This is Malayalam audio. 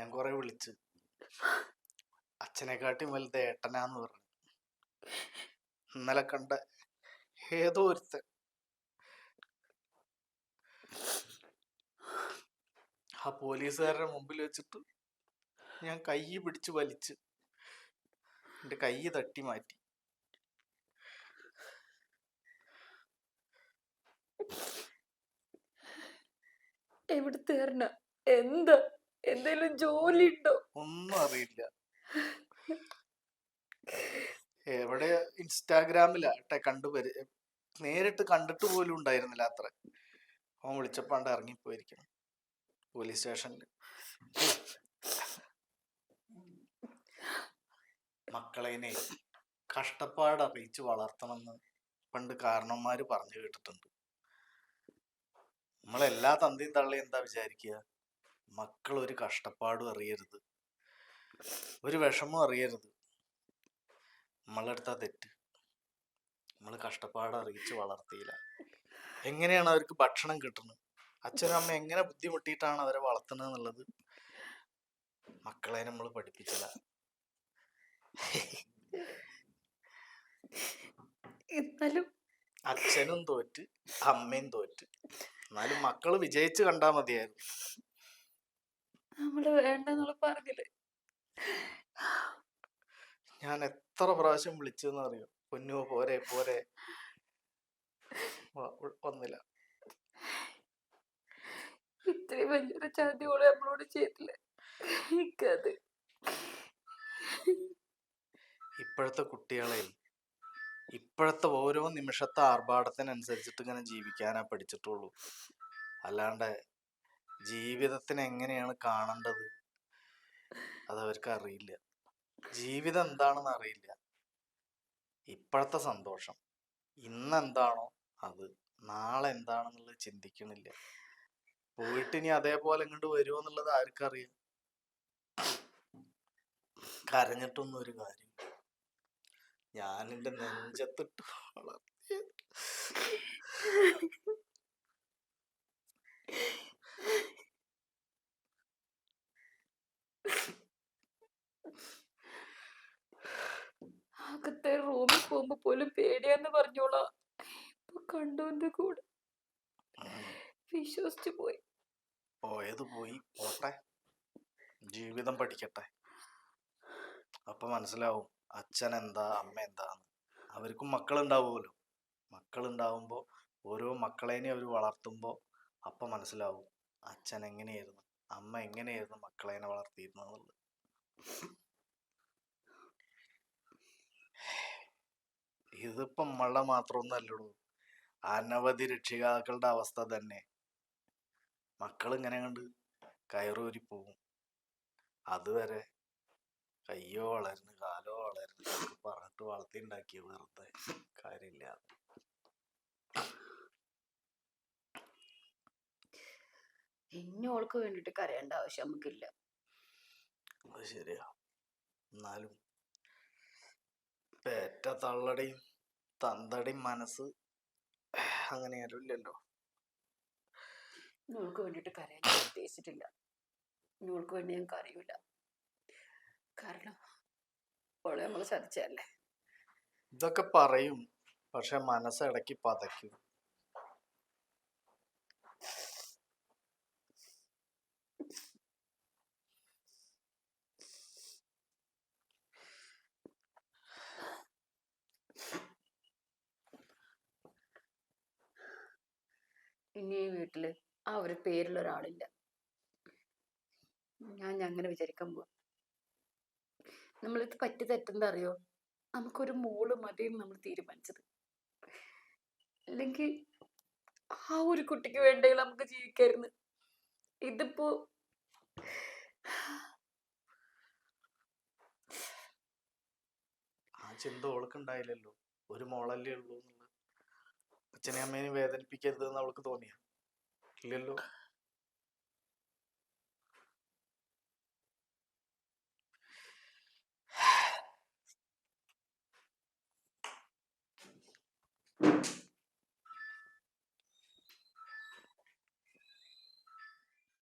ഞാൻ കുറെ വിളിച്ചു. അച്ഛനെക്കാട്ടി വലുത് ഏട്ടനാന്ന് പറഞ്ഞു. ഇന്നലെ കണ്ട ഏതോ ഒരുത്തൻ ആ പോലീസുകാരുടെ മുമ്പിൽ വെച്ചിട്ട് ഞാൻ കൈ പിടിച്ച് വലിച്ച് എന്റെ കൈ തട്ടി മാറ്റി. എവിടുത്തെ എന്താ എന്തെങ്കിലും ജോലി ഉണ്ടോ? ഒന്നും അറിയില്ല. എവിടെ ഇൻസ്റ്റാഗ്രാമിലാട്ടെ നേരിട്ട് കണ്ടിട്ട് പോലും ഉണ്ടായിരുന്നില്ല അത്ര. അവൻ വിളിച്ചപ്പാണ്ട് ഇറങ്ങിപ്പോയിരിക്കണം പോലീസ് സ്റ്റേഷനിൽ. മക്കളേനെ കഷ്ടപ്പാട് അറിയിച്ച് വളർത്തണമെന്ന് പണ്ട് കാരണന്മാര് പറഞ്ഞു കേട്ടിട്ടുണ്ട്. നമ്മളെല്ലാ തന്തിയും തള്ളി എന്താ വിചാരിക്കുക? മക്കൾ ഒരു കഷ്ടപ്പാടും അറിയരുത്, ഒരു വിഷമം അറിയരുത്. നമ്മളെടുത്താ തെറ്റ്. നമ്മൾ കഷ്ടപ്പാട് അറിയിച്ച് വളർത്തിയില്ല. എങ്ങനെയാണ് അവർക്ക് ഭക്ഷണം കിട്ടുന്നത്? അച്ഛനും അമ്മ എങ്ങനെ ബുദ്ധിമുട്ടിയിട്ടാണ് അവരെ വളർത്തുന്നത് എന്നുള്ളത് മക്കളെ നമ്മൾ പഠിപ്പിച്ചില്ല. എന്നാലും അച്ഛനും തോറ്റ് അമ്മയും തോറ്റ്. എന്നാലും മക്കള് വിജയിച്ച് കണ്ടാ മതിയായിരുന്നു. നമ്മള് വേണ്ടെന്നുള്ള പറഞ്ഞില്ലേ? ഞാൻ എത്ര പ്രാവശ്യം വിളിച്ചെന്ന് അറിയോ? പൊന്നോ പോരെ പോരെ, വന്നില്ല. ഇത്രയും വലിയൊരു ചതിയോളെ നമ്മളോട് ചെയ്തില്ല. എനിക്കത് ഇപ്പോഴത്തെ കുട്ടികളെ ഇപ്പോഴത്തെ ഓരോ നിമിഷത്തെ ആർഭാടത്തിനനുസരിച്ചിട്ട് ഇങ്ങനെ ജീവിക്കാനാ പഠിച്ചിട്ടുള്ളൂ. അല്ലാണ്ട് ജീവിതത്തിന് എങ്ങനെയാണ് കാണേണ്ടത് അതവർക്ക് അറിയില്ല. ജീവിതം എന്താണെന്ന് അറിയില്ല. ഇപ്പോഴത്തെ സന്തോഷം ഇന്നെന്താണോ അത്, നാളെ എന്താണെന്നുള്ളത് ചിന്തിക്കണില്ല. പോയിട്ട് ഇനി അതേപോലെ ഇങ്ങോട്ട് വരുമോ എന്നുള്ളത് ആർക്കറിയാം? കരഞ്ഞിട്ടൊന്നും ഒരു കാര്യം. ഞാൻ എന്റെ നെഞ്ചത്തിട്ട് വളർത്തിയ അകത്തെ റൂമിൽ പോകുമ്പോ പോലും പേടിയാന്ന് പറഞ്ഞോളാം. ഇപ്പൊ കണ്ടോന്റെ കൂടെ വിശ്വസിച്ചു പോയി. പോയത് പോയി, പോട്ടെ. ജീവിതം പഠിക്കട്ടെ. അപ്പൊ മനസ്സിലാവും അച്ഛൻ എന്താ അമ്മ എന്താന്ന്. അവർക്കും മക്കളുണ്ടാവുമല്ലോ. മക്കളുണ്ടാവുമ്പോ ഓരോ മക്കളേനെ അവർ വളർത്തുമ്പോ അപ്പൊ മനസ്സിലാവും അച്ഛൻ എങ്ങനെയായിരുന്നു അമ്മ എങ്ങനെയായിരുന്നു മക്കളേനെ വളർത്തിയിരുന്നത്. ഇതിപ്പോ നമ്മളുടെ മാത്രമൊന്നും അല്ലടൂ, അനവധി രക്ഷിതാക്കളുടെ അവസ്ഥ തന്നെ. മക്കൾ ഇങ്ങനെ കണ്ട് കയറൂരി പോകും. അതുവരെ കയ്യോ വളരുന്നു കാലോ വളരുന്നു പറഞ്ഞിട്ട് വളർത്തി ഉണ്ടാക്കിയ വെറുതെ കാര്യമില്ല. ഇന്നോൾക്ക് വേണ്ടിട്ട് കരയേണ്ട ആവശ്യം നമുക്കില്ല. അത് ശരിയാ. എന്നാലും പേറ്റ തള്ളടയും തന്തടയും മനസ്സ് അങ്ങനെ ആരുമില്ലല്ലോ. ഇന്നോൾക്ക് വേണ്ടിട്ട് കരയാൻ ഞാൻ ഉദ്ദേശിച്ചിട്ടില്ല. ഇന്നോൾക്ക് വേണ്ടി ഞാൻ കരയൂല. കാരണം ഓളെ നമ്മള് ചതിച്ചല്ലേ. ഇതൊക്കെ പറയും, പക്ഷെ മനസ്സിടയ്ക്ക് പതയ്ക്കും. ഇനി ഈ വീട്ടില് ആ ഒരു പേരുള്ള ഒരാളില്ല. ഞാൻ അങ്ങനെ വിചാരിക്കാൻ പോവാ. നമ്മളിത് പറ്റി തെറ്റെന്താ അറിയോ? നമുക്കൊരു മോള് മതിയെന്ന് നമ്മൾ തീരുമാനിച്ചത്. അല്ലെങ്കിൽ ആ ഒരു കുട്ടിക്ക് വേണ്ടെങ്കിൽ നമുക്ക് ജീവിക്കായിരുന്നു. ഇതിപ്പോ ആ ചിന്ത ഓൾക്ക് ഉണ്ടായില്ലല്ലോ. ഒരു മോളല്ലേ ഉള്ളൂ എന്നുള്ളത്. അച്ഛനെയും അമ്മേനെയും വേദനിപ്പിക്കരുതെന്ന് അവൾക്ക് തോന്നിയ ഇല്ലല്ലോ.